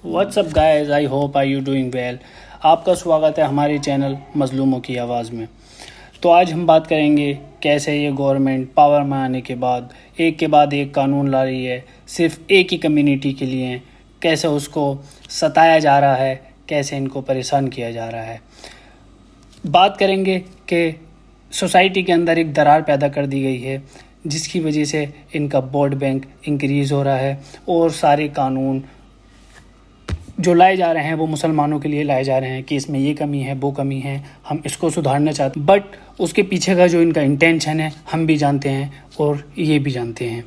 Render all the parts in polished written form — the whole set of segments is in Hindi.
WhatsApp guys, I hope I you doing well. आपका स्वागत है हमारे चैनल मजलूमों की आवाज़ में। तो आज हम बात करेंगे कैसे ये गवर्नमेंट पावर में आने के बाद एक कानून ला रही है सिर्फ एक ही कम्युनिटी के लिए, कैसे उसको सताया जा रहा है, कैसे इनको परेशान किया जा रहा है। बात करेंगे कि सोसाइटी के अंदर एक दरार पैदा कर दी गई है जिसकी वजह से इनका वोट बैंक इंक्रीज़ हो रहा है और सारे कानून जो लाए जा रहे हैं वो मुसलमानों के लिए लाए जा रहे हैं कि इसमें ये कमी है, वो कमी है, हम इसको सुधारना चाहते हैं। बट उसके पीछे का जो इनका इंटेंशन है हम भी जानते हैं और ये भी जानते हैं।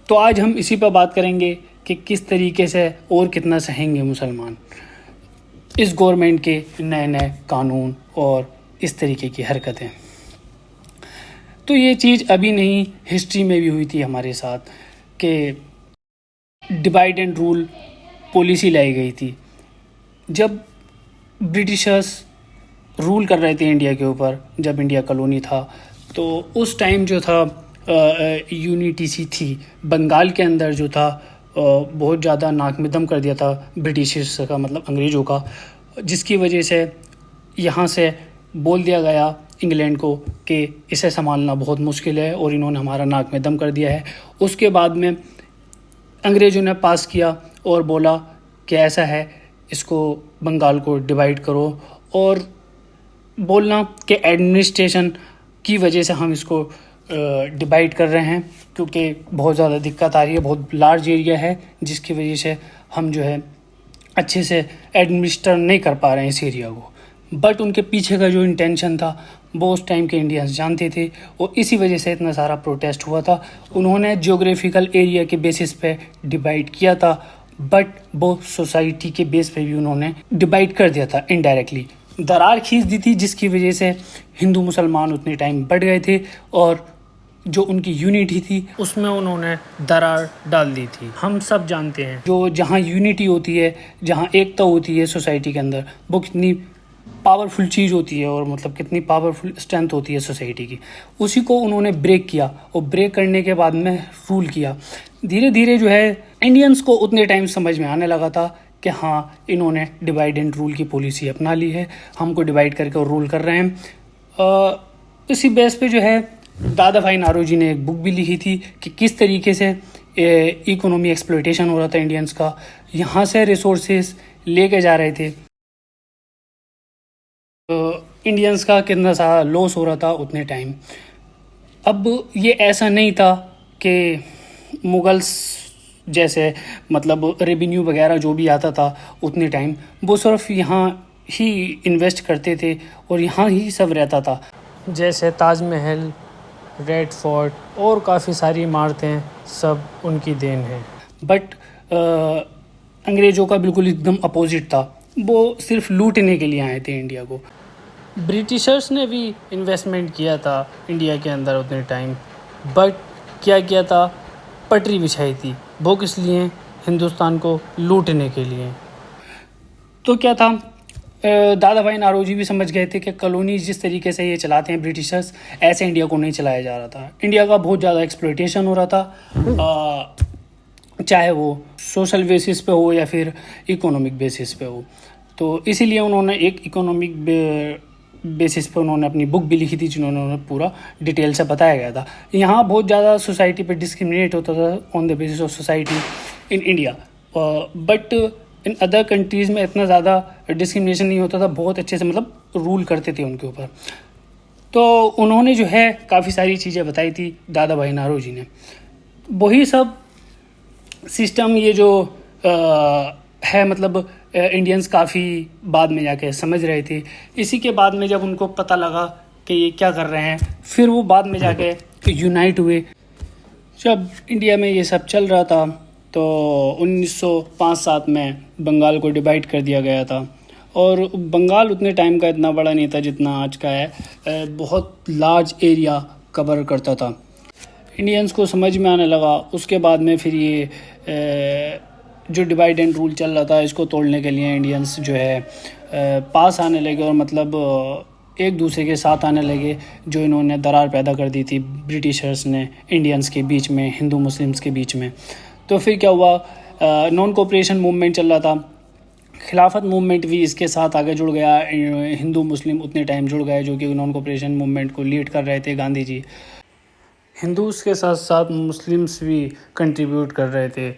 तो आज हम इसी पर बात करेंगे कि किस तरीके से और कितना सहेंगे मुसलमान इस गवर्नमेंट के नए नए कानून और इस तरीके की हरकतें। तो ये चीज़ अभी नहीं, हिस्ट्री में भी हुई थी हमारे साथ कि डिवाइड एंड रूल पॉलिसी लाई गई थी। जब ब्रिटिशर्स रूल कर रहे थे इंडिया के ऊपर, जब इंडिया कॉलोनी था, तो उस टाइम जो था यूनिटी सी थी बंगाल के अंदर जो था बहुत ज़्यादा नाक में दम कर दिया था ब्रिटिशर्स का, मतलब अंग्रेज़ों का, जिसकी वजह से यहाँ से बोल दिया गया इंग्लैंड को कि इसे संभालना बहुत मुश्किल है और इन्होंने हमारा नाक में दम कर दिया है। उसके बाद में अंग्रेज़ों ने पास किया और बोला कि ऐसा है, इसको बंगाल को डिवाइड करो, और बोलना कि एडमिनिस्ट्रेशन की वजह से हम इसको डिवाइड कर रहे हैं क्योंकि बहुत ज़्यादा दिक्कत आ रही है, बहुत लार्ज एरिया है जिसकी वजह से हम जो है अच्छे से एडमिनिस्टर नहीं कर पा रहे हैं इस एरिया को। बट उनके पीछे का जो इंटेंशन था वो उस टाइम के इंडियंस जानते थे और इसी वजह से इतना सारा प्रोटेस्ट हुआ था। उन्होंने ज्योग्राफिकल एरिया के बेसिस पे डिवाइड किया था, बट वो सोसाइटी के बेस पे भी उन्होंने डिवाइड कर दिया था, इनडायरेक्टली दरार खींच दी थी, जिसकी वजह से हिंदू मुसलमान उतने टाइम बढ़ गए थे और जो उनकी यूनिटी थी उसमें उन्होंने दरार डाल दी थी। हम सब जानते हैं जो जहाँ यूनिटी होती है, जहाँ एकता होती है सोसाइटी के अंदर, वो कितनी पावरफुल चीज़ होती है और मतलब कितनी पावरफुल स्ट्रेंथ होती है सोसाइटी की। उसी को उन्होंने ब्रेक किया और ब्रेक करने के बाद में रूल किया। धीरे धीरे जो है इंडियंस को उतने टाइम समझ में आने लगा था कि हाँ, इन्होंने डिवाइड एंड रूल की पॉलिसी अपना ली है, हमको डिवाइड करके और रूल कर रहे हैं। इसी बेस पे जो है दादा भाई नारोजी ने एक बुक भी लिखी थी कि किस तरीके से इकोनॉमी एक्सप्लॉयटेशन हो रहा था इंडियंस का, यहाँ से रिसोर्सेज लेके जा रहे थे, इंडियंस का कितना सा लॉस हो रहा था उतने टाइम। अब ये ऐसा नहीं था कि मुगल्स जैसे मतलब रेवेन्यू वगैरह जो भी आता था उतने टाइम वो सिर्फ यहाँ ही इन्वेस्ट करते थे और यहाँ ही सब रहता था, जैसे ताजमहल, रेड फोर्ट और काफ़ी सारी इमारतें सब उनकी देन है। बट अंग्रेज़ों का बिल्कुल एकदम अपोजिट था, वो सिर्फ लूटने के लिए आए थे इंडिया को। ब्रिटिशर्स ने भी इन्वेस्टमेंट किया था इंडिया के अंदर उतने टाइम, बट क्या किया था, पटरी बिछाई थी, वो किस लिए, हिंदुस्तान को लूटने के लिए। तो क्या था, दादा भाई नारोजी भी समझ गए थे कि कॉलोनी जिस तरीके से ये चलाते हैं ब्रिटिशर्स, ऐसे इंडिया को नहीं चलाया जा रहा था। इंडिया का बहुत ज़्यादा एक्सप्लॉयटेशन हो रहा था, चाहे वो सोशल बेसिस पे हो या फिर इकोनॉमिक बेसिस पे हो। तो इसीलिए उन्होंने एक इकोनॉमिक बेसिस पे उन्होंने अपनी बुक भी लिखी थी जिन्होंने उन्हें पूरा डिटेल से बताया गया था। यहाँ बहुत ज़्यादा सोसाइटी पे डिस्क्रिमिनेट होता था on the basis of society in India, but in other countries में इतना ज़्यादा डिस्क्रिमिनेशन नहीं होता था, बहुत अच्छे से मतलब रूल करते थे उनके ऊपर। तो उन्होंने जो है काफ़ी सारी चीज़ें बताई थी दादा भाई नारोजी ने। वही सब सिस्टम ये जो है मतलब इंडियंस काफ़ी बाद में जाके समझ रहे थे। इसी के बाद में जब उनको पता लगा कि ये क्या कर रहे हैं, फिर वो बाद में जाके यूनाइट हुए। जब इंडिया में ये सब चल रहा था तो 1905-7 में बंगाल को डिवाइड कर दिया गया था और बंगाल उतने टाइम का इतना बड़ा नहीं था जितना आज का है, बहुत लार्ज एरिया कवर करता था। इंडियंस को समझ में आने लगा, उसके बाद में फिर ये जो डिवाइड एंड रूल चल रहा था इसको तोड़ने के लिए इंडियंस जो है पास आने लगे और मतलब एक दूसरे के साथ आने लगे, जो इन्होंने दरार पैदा कर दी थी ब्रिटिशर्स ने इंडियंस के बीच में, हिंदू मुस्लिम्स के बीच में। तो फिर क्या हुआ, नॉन कोऑपरेशन मूवमेंट चल रहा था, खिलाफत मूवमेंट भी इसके साथ आगे जुड़ गया। हिंदू मुस्लिम उतने टाइम जुड़ गए जो कि नॉन कोऑपरेशन मूवमेंट को लीड कर रहे थे गांधी जी। हिंदूज़ के साथ साथ मुस्लिम्स भी कंट्रीब्यूट कर रहे थे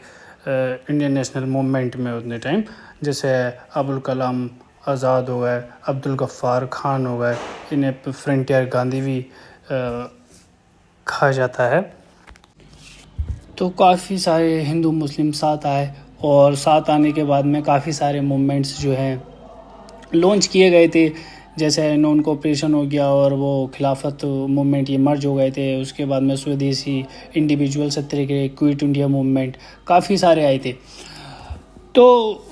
इंडियन नेशनल मूवमेंट में उतने टाइम, जैसे अबुल कलाम आज़ाद हो गए, अब्दुल गफ्फार खान हो गए, इन्हें फ्रंटियर गांधी भी कहा जाता है। तो काफ़ी सारे हिंदू मुस्लिम साथ आए और साथ आने के बाद में काफ़ी सारे मूवमेंट्स जो हैं लॉन्च किए गए थे, जैसे नॉन कोऑपरेशन हो गया और वो खिलाफत मूवमेंट ये मर्ज हो गए थे। उसके बाद में स्वदेशी, इंडिविजुअल सत्तर के, क्विट इंडिया मूवमेंट, काफ़ी सारे आए थे। तो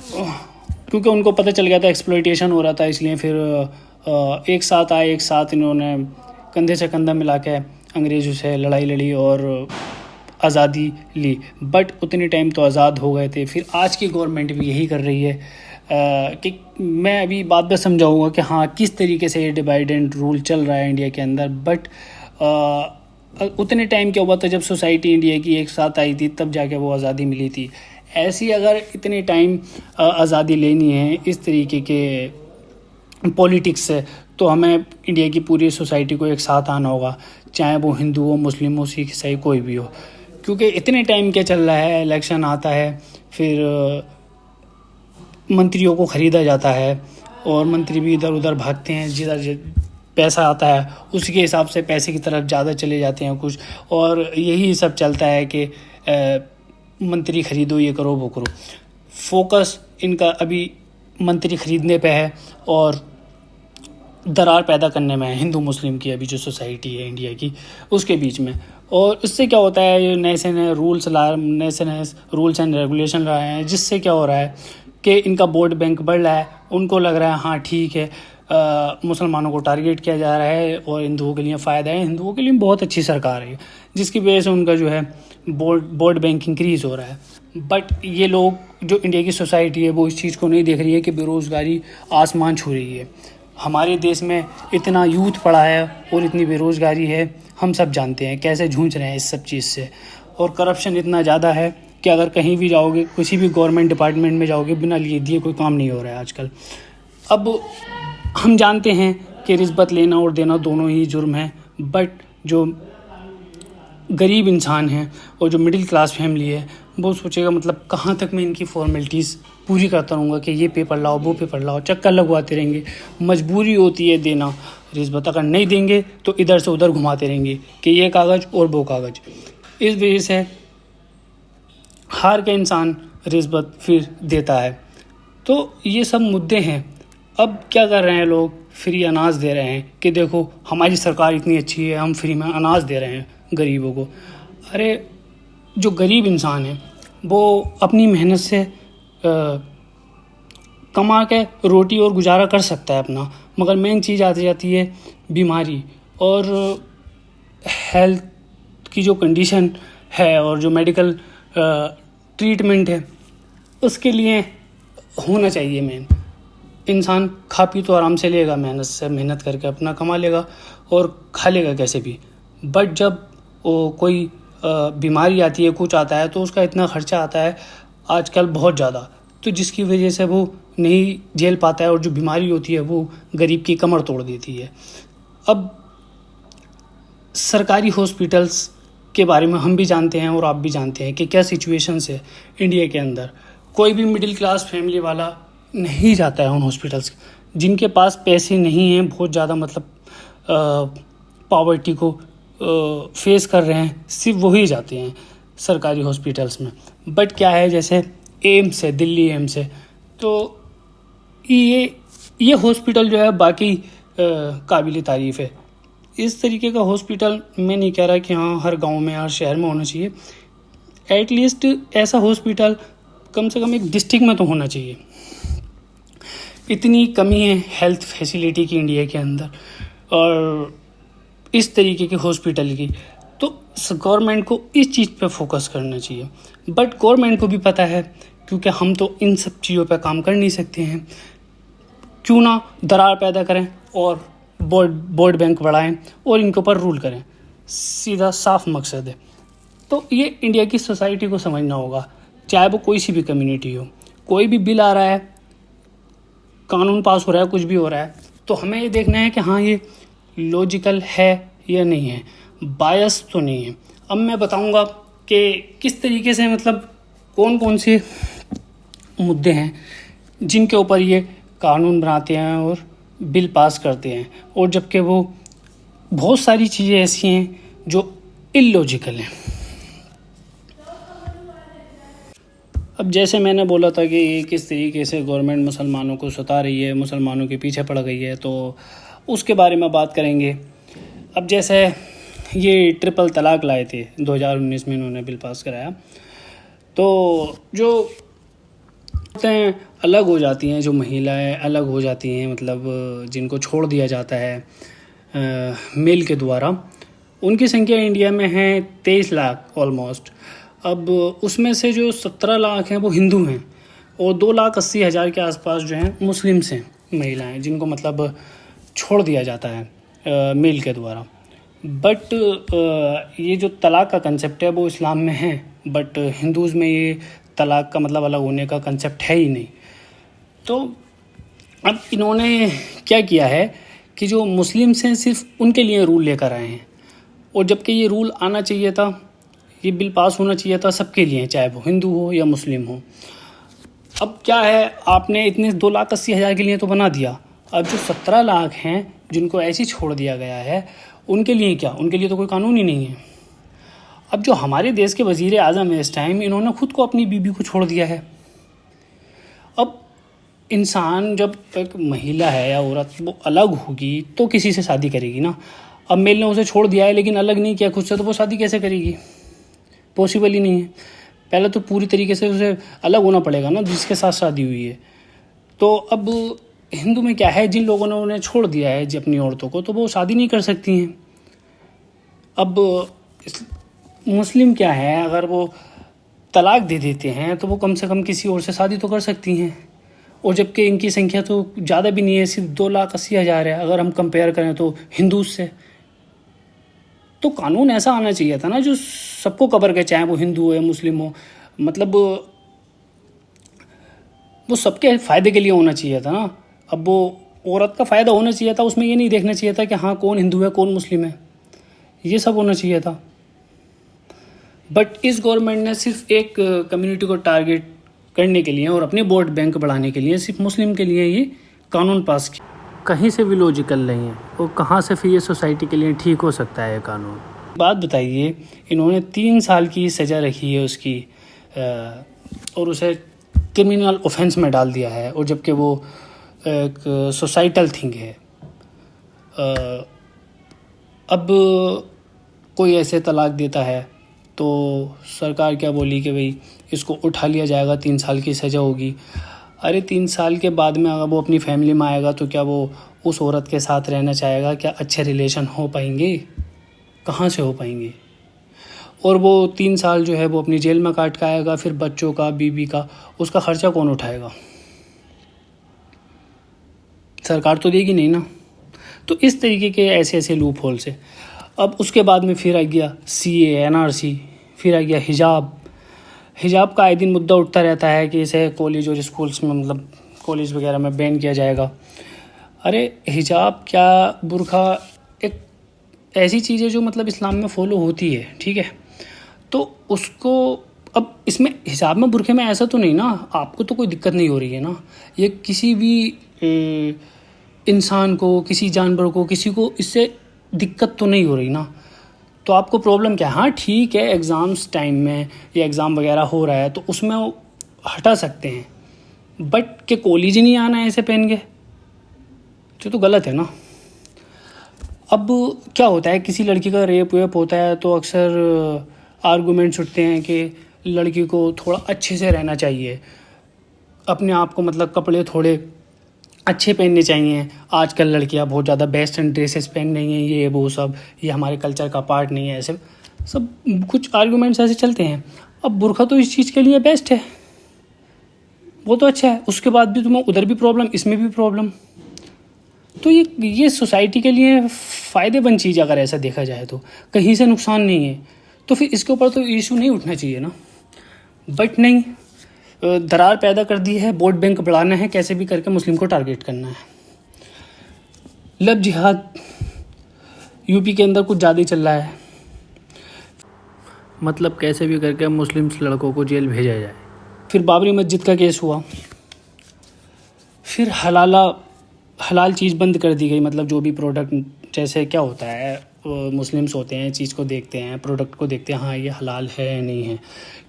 क्योंकि उनको पता चल गया था एक्सप्लॉइटेशन हो रहा था, इसलिए फिर एक साथ आए, एक साथ इन्होंने कंधे से कंधा मिला के अंग्रेज़ों से लड़ाई लड़ी और आज़ादी ली। बट उतने टाइम तो आज़ाद हो गए थे। फिर आज की गवर्नमेंट भी यही कर रही है कि मैं अभी बात में समझाऊंगा कि हाँ किस तरीके से ये डिवाइड एंड रूल चल रहा है इंडिया के अंदर। बट उतने टाइम क्या हुआ था जब सोसाइटी इंडिया की एक साथ आई थी, तब जाके वो आज़ादी मिली थी। ऐसी अगर इतने टाइम आज़ादी लेनी है इस तरीके के पॉलिटिक्स से, तो हमें इंडिया की पूरी सोसाइटी को एक साथ आना होगा, चाहे वो हिंदू हो, मुस्लिम हो, सिख, ईसाई, कोई भी हो। क्योंकि इतने टाइम क्या चल रहा है, इलेक्शन आता है, फिर मंत्रियों को ख़रीदा जाता है और मंत्री भी इधर उधर भागते हैं, जिधर पैसा आता है उसी के हिसाब से पैसे की तरफ ज़्यादा चले जाते हैं कुछ, और यही सब चलता है कि मंत्री ख़रीदो, ये करो, वो करो। फोकस इनका अभी मंत्री ख़रीदने पे है और दरार पैदा करने में है हिंदू मुस्लिम की अभी जो सोसाइटी है इंडिया की उसके बीच में। और इससे क्या होता है, ये नए से नए रूल्स एंड रेगुलेशन लाए हैं, जिससे क्या हो रहा है कि इनका वोट बैंक बढ़ रहा है। उनको लग रहा है हाँ ठीक है, मुसलमानों को टारगेट किया जा रहा है और हिंदुओं के लिए फ़ायदा है, हिंदुओं के लिए बहुत अच्छी सरकार है, जिसकी वजह से उनका जो है वोट बैंक इंक्रीज़ हो रहा है। बट ये लोग जो इंडिया की सोसाइटी है वो इस चीज़ को नहीं देख रही है कि बेरोज़गारी आसमान छू रही है। हमारे देश में इतना यूथ पड़ा है और इतनी बेरोज़गारी है, हम सब जानते हैं कैसे जूझ रहे हैं इस सब चीज़ से। और करप्शन इतना ज़्यादा है कि अगर कहीं भी जाओगे, किसी भी गवर्नमेंट डिपार्टमेंट में जाओगे, बिना लिए दिए कोई काम नहीं हो रहा है आजकल। अब हम जानते हैं कि रिश्वत लेना और देना दोनों ही जुर्म है, बट जो गरीब इंसान है और जो मिडिल क्लास फैमिली है वो सोचेगा मतलब कहाँ तक मैं इनकी फॉर्मेलिटीज़ पूरी करता रहूँगा कि ये पेपर लाओ, वो पेपर लाओ, चक्कर लगवाते रहेंगे। मजबूरी होती है देना रिश्वत, अगर नहीं देंगे तो इधर से उधर घुमाते रहेंगे कि ये कागज़ और वो कागज़। इस वजह से हार के इंसान रिश्वत फिर देता है। तो ये सब मुद्दे हैं। अब क्या कर रहे हैं लोग, फ्री अनाज दे रहे हैं कि देखो हमारी सरकार इतनी अच्छी है, हम फ्री में अनाज दे रहे हैं गरीबों को। अरे जो गरीब इंसान है वो अपनी मेहनत से कमा के रोटी और गुजारा कर सकता है अपना, मगर मेन चीज़ आती जाती है बीमारी और हेल्थ की जो कंडीशन है और जो मेडिकल ट्रीटमेंट है, उसके लिए होना चाहिए। मेन इंसान खा पी तो आराम से लेगा, मेहनत करके अपना कमा लेगा और खा लेगा कैसे भी। बट जब कोई बीमारी आती है, कुछ आता है, तो उसका इतना खर्चा आता है आजकल बहुत ज़्यादा, तो जिसकी वजह से वो नहीं झेल पाता है और जो बीमारी होती है वो गरीब की कमर तोड़ देती है। अब सरकारी हॉस्पिटल्स के बारे में हम भी जानते हैं और आप भी जानते हैं कि क्या सिचुएशंस है इंडिया के अंदर। कोई भी मिडिल क्लास फैमिली वाला नहीं जाता है उन हॉस्पिटल्स। जिनके पास पैसे नहीं हैं, बहुत ज़्यादा मतलब पॉवर्टी को फेस कर रहे हैं, सिर्फ वही जाते हैं सरकारी हॉस्पिटल्स में। बट क्या है, जैसे एम्स है, दिल्ली एम्स है, तो ये हॉस्पिटल जो है बाकी काबिल तारीफ़ है। इस तरीके का हॉस्पिटल मैं नहीं कह रहा कि हाँ हर गांव में, हर शहर में होना चाहिए। एटलीस्ट ऐसा हॉस्पिटल कम से कम एक डिस्ट्रिक्ट में तो होना चाहिए। इतनी कमी है हेल्थ फैसिलिटी की इंडिया के अंदर और इस तरीके के हॉस्पिटल की, तो गवर्नमेंट को इस चीज़ पे फोकस करना चाहिए। बट गवर्नमेंट को भी पता है, क्योंकि हम तो इन सब चीज़ों पे काम कर नहीं सकते हैं, क्यों ना दरार पैदा करें और वोट बैंक बढ़ाएं और इनके ऊपर रूल करें। सीधा साफ मकसद है। तो ये इंडिया की सोसाइटी को समझना होगा, चाहे वो कोई सी भी कम्युनिटी हो। कोई भी बिल आ रहा है, कानून पास हो रहा है, कुछ भी हो रहा है, तो हमें ये देखना है कि हाँ ये लॉजिकल है या नहीं है, बायस तो नहीं है। अब मैं बताऊंगा कि किस तरीके से मतलब कौन कौन से मुद्दे हैं जिनके ऊपर ये कानून बनाते हैं और बिल पास करते हैं, और जबकि वो बहुत सारी चीज़ें ऐसी हैं जो इलॉजिकल हैं। अब जैसे मैंने बोला था कि किस तरीके से गवर्नमेंट मुसलमानों को सता रही है, मुसलमानों के पीछे पड़ गई है, तो उसके बारे में बात करेंगे। अब जैसे ये ट्रिपल तलाक लाए थे 2019 में, इन्होंने बिल पास कराया, तो जो हैं अलग हो जाती हैं, जो महिलाएं अलग हो जाती हैं, मतलब जिनको छोड़ दिया जाता है मेल के द्वारा, उनकी संख्या इंडिया में है 23 लाख ऑलमोस्ट। अब उसमें से जो 17 लाख हैं वो हिंदू हैं, और 2,80,000 के आसपास जो हैं मुस्लिम्स हैं, महिलाएं जिनको मतलब छोड़ दिया जाता है मेल के द्वारा। बट ये जो तलाक का कंसेप्ट है वो इस्लाम में है, बट हिंदूज़ में ये तलाक का मतलब अलग होने का कंसेप्ट है ही नहीं। तो अब इन्होंने क्या किया है कि जो मुस्लिम्स हैं सिर्फ उनके लिए रूल लेकर आए हैं, और जबकि ये रूल आना चाहिए था, ये बिल पास होना चाहिए था सबके लिए, चाहे वो हिंदू हो या मुस्लिम हो। अब क्या है, आपने इतने 2,80,000 के लिए तो बना दिया, अब जो 17 लाख हैं जिनको ऐसे ही छोड़ दिया गया है, उनके लिए क्या? उनके लिए तो कोई कानून ही नहीं है। अब जो हमारे देश के वज़ीर आज़म है इस टाइम, इन्होंने खुद को अपनी बीबी को छोड़ दिया है। अब इंसान जब एक महिला है या औरत, वो अलग होगी तो किसी से शादी करेगी ना। अब मेल ने उसे छोड़ दिया है लेकिन अलग नहीं किया खुद से, तो वो शादी कैसे करेगी? पॉसिबल ही नहीं है। पहले तो पूरी तरीके से उसे अलग होना पड़ेगा ना जिसके साथ शादी हुई है। तो अब हिंदू में क्या है, जिन लोगों ने उन्हें छोड़ दिया है अपनी औरतों को, तो वो शादी नहीं कर सकती हैं। अब मुस्लिम क्या है, अगर वो तलाक दे देते हैं तो वो कम से कम किसी और से शादी तो कर सकती हैं, और जबकि इनकी संख्या तो ज़्यादा भी नहीं है, सिर्फ 2,80,000 है अगर हम कंपेयर करें तो हिंदूज से। तो कानून ऐसा आना चाहिए था ना जो सबको कवर करे, चाहे वो हिंदू हो या मुस्लिम हो, मतलब वो सबके फ़ायदे के लिए होना चाहिए था ना। अब वो औरत का फ़ायदा होना चाहिए था, उसमें ये नहीं देखना चाहिए था कि हाँ कौन हिंदू है कौन मुस्लिम है, ये सब होना चाहिए था। बट इस गवर्नमेंट ने सिर्फ एक कम्युनिटी को टारगेट करने के लिए और अपने वोट बैंक बढ़ाने के लिए सिर्फ मुस्लिम के लिए ये कानून पास किया। कहीं से भी लॉजिकल नहीं है, और कहाँ से फिर ये सोसाइटी के लिए ठीक हो सकता है ये कानून? बात बताइए, इन्होंने 3 साल की सज़ा रखी है उसकी, और उसे क्रिमिनल ऑफेंस में डाल दिया है, और जबकि वो एक सोसाइटल थिंग है। अब कोई ऐसे तलाक देता है तो सरकार क्या बोली कि भाई इसको उठा लिया जाएगा, 3 साल की सज़ा होगी। अरे 3 साल के बाद में अगर वो अपनी फैमिली में आएगा तो क्या वो उस औरत के साथ रहना चाहेगा? क्या अच्छे रिलेशन हो पाएंगे? कहाँ से हो पाएंगे? और वो 3 साल जो है वो अपनी जेल में काट के आएगा, फिर बच्चों का, बीवी का, उसका खर्चा कौन उठाएगा? सरकार तो देगी नहीं ना। तो इस तरीके के ऐसे ऐसे लूप होल से अब उसके बाद में फिर आ गया CA, NRC, फिर आ गया हिजाब का आए दिन मुद्दा उठता रहता है कि इसे कॉलेज और स्कूल्स में, मतलब कॉलेज वगैरह में बैन किया जाएगा। अरे हिजाब क्या, बुर्का एक ऐसी चीज़ है जो मतलब इस्लाम में फ़ॉलो होती है, ठीक है? तो उसको अब इसमें हिजाब में, बुर्के में ऐसा तो नहीं ना, आपको तो कोई दिक्कत नहीं हो रही है ना, ये किसी भी इंसान को, किसी जानवर को, किसी को इससे दिक्कत तो नहीं हो रही ना। तो आपको प्रॉब्लम क्या है? हाँ ठीक है, एग्ज़ाम्स टाइम में या एग्ज़ाम वगैरह हो रहा है तो उसमें वो हटा सकते हैं, बट के कॉलेज ही नहीं आना है ऐसे पहन के, तो गलत है ना। अब क्या होता है, किसी लड़की का रेप वेप होता है तो अक्सर आर्गूमेंट्स उठते हैं कि लड़की को थोड़ा अच्छे से रहना चाहिए, अपने आप को मतलब कपड़े थोड़े अच्छे पहनने चाहिए। आजकल लड़कियां बहुत ज़्यादा वेस्टर्न ड्रेसेस पहन रही हैं, ये वो सब, ये हमारे कल्चर का पार्ट नहीं है, ऐसे सब कुछ आर्गूमेंट्स ऐसे चलते हैं। अब बुर्का तो इस चीज़ के लिए बेस्ट है, वो तो अच्छा है, उसके बाद भी तुम्हें उधर भी प्रॉब्लम, इसमें भी प्रॉब्लम। तो ये सोसाइटी के लिए फ़ायदेमंद चीज़ अगर ऐसा देखा जाए तो कहीं से नुकसान नहीं है, तो फिर इसके ऊपर तो इशू नहीं उठना चाहिए ना। बट नहीं, दरार पैदा कर दी है, वोट बैंक बढ़ाना है, कैसे भी करके मुस्लिम को टारगेट करना है। लव जिहाद यूपी के अंदर कुछ ज़्यादा ही चल रहा है, मतलब कैसे भी करके मुस्लिम लड़कों को जेल भेजा जाए। फिर बाबरी मस्जिद का केस हुआ, फिर हलाल चीज़ बंद कर दी गई, मतलब जो भी प्रोडक्ट, जैसे क्या होता है मुस्लिम्स होते हैं, चीज़ को देखते हैं, प्रोडक्ट को देखते हैं, हाँ ये हलाल है या नहीं है,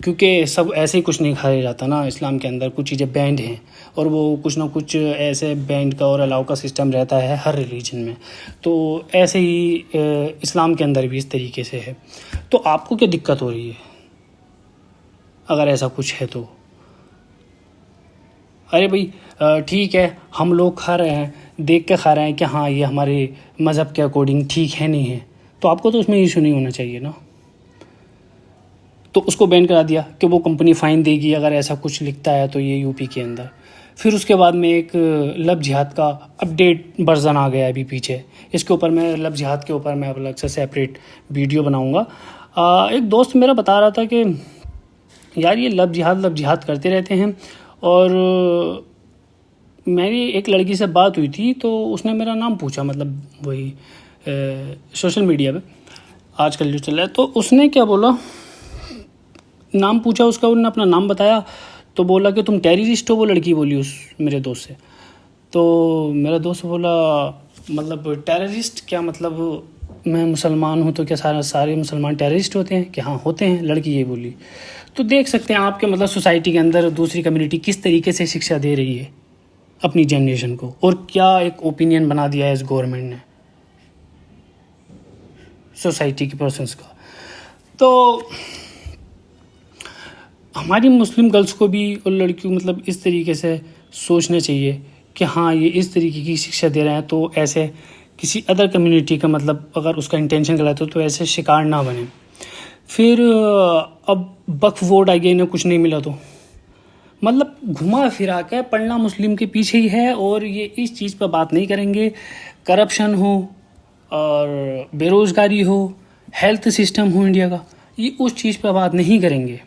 क्योंकि सब ऐसे ही कुछ नहीं खाया जाता ना। इस्लाम के अंदर कुछ चीज़ें बैंड हैं और वो कुछ ना कुछ ऐसे बैंड का और अलाउ का सिस्टम रहता है हर रिलीजन में, तो ऐसे ही इस्लाम के अंदर भी इस तरीके से है। तो आपको क्या दिक्कत हो रही है अगर ऐसा कुछ है तो? अरे भाई ठीक है, हम लोग खा रहे हैं, देख के खा रहे हैं कि हाँ ये हमारे मज़हब के अकॉर्डिंग ठीक है नहीं है, तो आपको तो उसमें इशू नहीं होना चाहिए ना। तो उसको बैन करा दिया कि वो कंपनी फ़ाइन देगी अगर ऐसा कुछ लिखता है तो ये यूपी के अंदर। फिर उसके बाद में एक लव जिहाद का अपडेट वर्जन आ गया अभी पीछे, इसके ऊपर मैं लव जिहाद के ऊपर मैं अलग से सेपरेट वीडियो बनाऊँगा। एक दोस्त मेरा बता रहा था कि यार ये लव जिहाद करते रहते हैं, और मेरी एक लड़की से बात हुई थी तो उसने मेरा नाम पूछा, मतलब वही सोशल मीडिया पे आजकल जो चल रहा है, तो उसने क्या बोला, नाम पूछा उसका, उन्होंने अपना नाम बताया तो बोला कि तुम टेररिस्ट हो, वो लड़की बोली उस मेरे दोस्त से। तो मेरा दोस्त बोला मतलब टेररिस्ट क्या, मतलब मैं मुसलमान हूँ तो क्या सारे मुसलमान टेररिस्ट होते हैं? कि हाँ होते हैं, लड़की ये बोली। तो देख सकते हैं आपके मतलब सोसाइटी के अंदर दूसरी कम्युनिटी किस तरीके से शिक्षा दे रही है अपनी जनरेशन को, और क्या एक ओपिनियन बना दिया है इस गवर्नमेंट ने सोसाइटी के पर्सन्स का। तो हमारी मुस्लिम गर्ल्स को भी और लड़कियों मतलब इस तरीके से सोचना चाहिए कि हाँ ये इस तरीके की शिक्षा दे रहे हैं, तो ऐसे किसी अदर कम्युनिटी का मतलब अगर उसका इंटेंशन गलत हो तो ऐसे शिकार ना बने। फिर अब वक्फ बोर्ड आ गया, इन्हें कुछ नहीं मिला तो मतलब घुमा फिरा के पढ़ना मुस्लिम के पीछे ही है, और ये इस चीज़ पर बात नहीं करेंगे। करप्शन हो और बेरोज़गारी हो, हेल्थ सिस्टम हो इंडिया का, ये उस चीज़ पर बात नहीं करेंगे।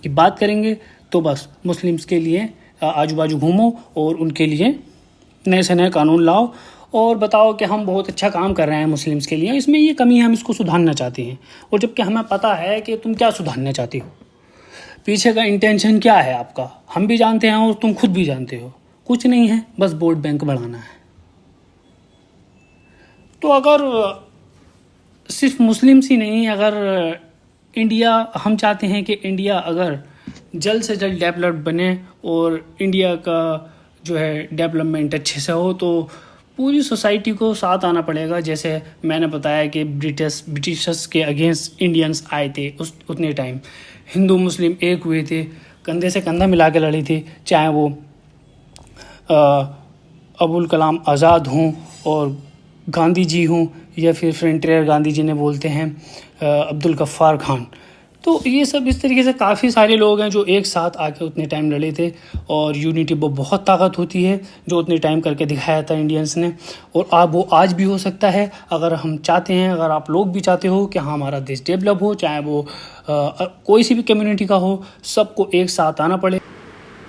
कि बात करेंगे तो बस मुस्लिम्स के लिए आजू बाजू घूमो और उनके लिए नए से नए कानून लाओ और बताओ कि हम बहुत अच्छा काम कर रहे हैं मुस्लिम्स के लिए, इसमें ये कमी है, हम इसको सुधारना चाहते हैं। और जबकि हमें पता है कि तुम क्या सुधारना चाहते हो, पीछे का इंटेंशन क्या है आपका, हम भी जानते हैं और तुम खुद भी जानते हो, कुछ नहीं है, बस वोट बैंक बढ़ाना है। तो अगर सिर्फ मुस्लिम्स ही नहीं, अगर इंडिया, हम चाहते हैं कि इंडिया अगर जल्द से जल्द डेवलप्ड बने और इंडिया का जो है डेवलपमेंट अच्छे से हो, तो पूरी सोसाइटी को साथ आना पड़ेगा। जैसे मैंने बताया कि ब्रिटिशर्स के अगेंस्ट इंडियंस आए थे, उतने टाइम हिंदू मुस्लिम एक हुए थे, कंधे से कंधा मिला के लड़े थे, चाहे वो अबुल कलाम आज़ाद हों और गांधी जी हों, या फिर फ्रंटियर गांधी जी ने बोलते हैं अब्दुल गफ्फार खान। तो ये सब इस तरीके से काफ़ी सारे लोग हैं जो एक साथ आके उतने टाइम लड़े थे, और यूनिटी वो बहुत ताकत होती है जो उतने टाइम करके दिखाया था इंडियंस ने, और वो आज भी हो सकता है अगर हम चाहते हैं, अगर आप लोग भी चाहते हो कि हाँ हमारा देश डेवलप हो, चाहे वो कोई सी भी कम्युनिटी का हो, सबको एक साथ आना पड़े।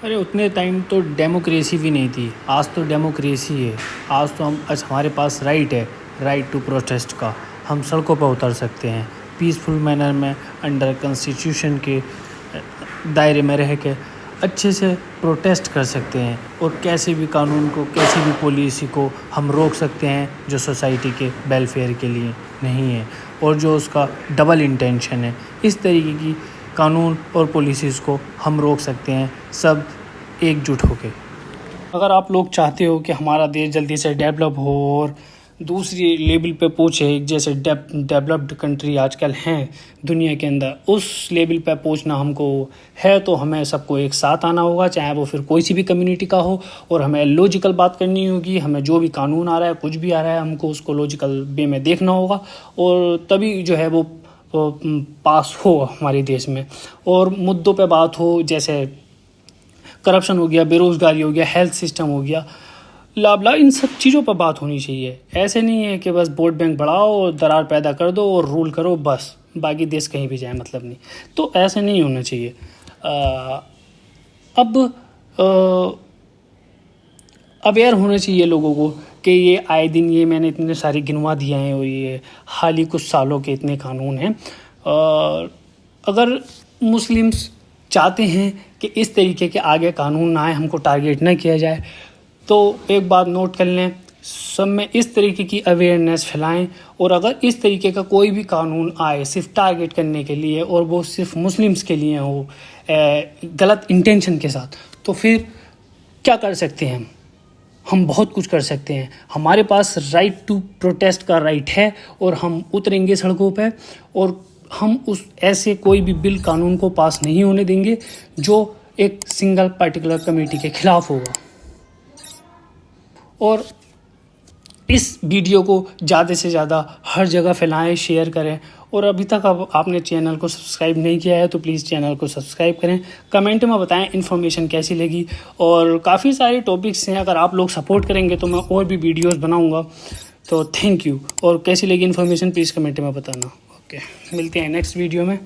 अरे उतने टाइम तो डेमोक्रेसी भी नहीं थी, आज तो डेमोक्रेसी है। आज तो आज हमारे पास राइट है, राइट टू प्रोटेस्ट का, हम सड़कों पर उतर सकते हैं पीसफुल मैनर में, अंडर कॉन्स्टिट्यूशन के दायरे में रह के अच्छे से प्रोटेस्ट कर सकते हैं, और कैसे भी कानून को, कैसी भी पॉलिसी को हम रोक सकते हैं जो सोसाइटी के वेलफेयर के लिए नहीं है, और जो उसका डबल इंटेंशन है। इस तरीके की कानून और पॉलिसीज़ को हम रोक सकते हैं सब एकजुट होकर। अगर आप लोग चाहते हो कि हमारा देश जल्दी से डेवलप हो और दूसरी लेवल पे पहुँचे, जैसे डेवलप्ड कंट्री आजकल हैं दुनिया के अंदर, उस लेवल पे पहुँचना हमको है, तो हमें सबको एक साथ आना होगा, चाहे वो फिर कोई सी भी कम्युनिटी का हो, और हमें लॉजिकल बात करनी होगी। हमें जो भी कानून आ रहा है, कुछ भी आ रहा है, हमको उसको लॉजिकल वे में देखना होगा, और तभी जो है वो पास हो हमारे देश में। और मुद्दों पे बात हो, जैसे करप्शन हो गया, बेरोज़गारी हो गया, हेल्थ सिस्टम हो गया, लाभला, इन सब चीज़ों पर बात होनी चाहिए। ऐसे नहीं है कि बस वोट बैंक बढ़ाओ और दरार पैदा कर दो और रूल करो, बस बाकी देश कहीं भी जाए मतलब नहीं, तो ऐसे नहीं होना चाहिए। अब अवेयर होना चाहिए लोगों को कि ये आए दिन ये मैंने इतने सारे गिनवा दिए हैं और ये हाल ही कुछ सालों के इतने कानून हैं। अगर मुस्लिम्स चाहते हैं कि इस तरीके के आगे कानून ना आए, हमको टारगेट ना किया जाए, तो एक बात नोट कर लें, सब में इस तरीके की अवेयरनेस फैलाएं। और अगर इस तरीके का कोई भी कानून आए सिर्फ टारगेट करने के लिए और वो सिर्फ मुस्लिम्स के लिए हो गलत इंटेंशन के साथ, तो फिर क्या कर सकते हैं हम बहुत कुछ कर सकते हैं। हमारे पास राइट टू प्रोटेस्ट का राइट है और हम उतरेंगे सड़कों पे और हम उस ऐसे कोई भी बिल कानून को पास नहीं होने देंगे जो एक सिंगल पर्टिकुलर कमेटी के खिलाफ होगा। और इस वीडियो को ज़्यादा से ज़्यादा हर जगह फैलाएं, शेयर करें। और अभी तक अब आपने चैनल को सब्सक्राइब नहीं किया है तो प्लीज़ चैनल को सब्सक्राइब करें। कमेंट में बताएं इन्फॉर्मेशन कैसी लगी। और काफ़ी सारे टॉपिक्स हैं, अगर आप लोग सपोर्ट करेंगे तो मैं और भी वीडियोस बनाऊंगा। तो थैंक यू। और कैसी लगी इन्फॉर्मेशन प्लीज़ कमेंट में बताना। ओके, मिलते हैं नेक्स्ट वीडियो में।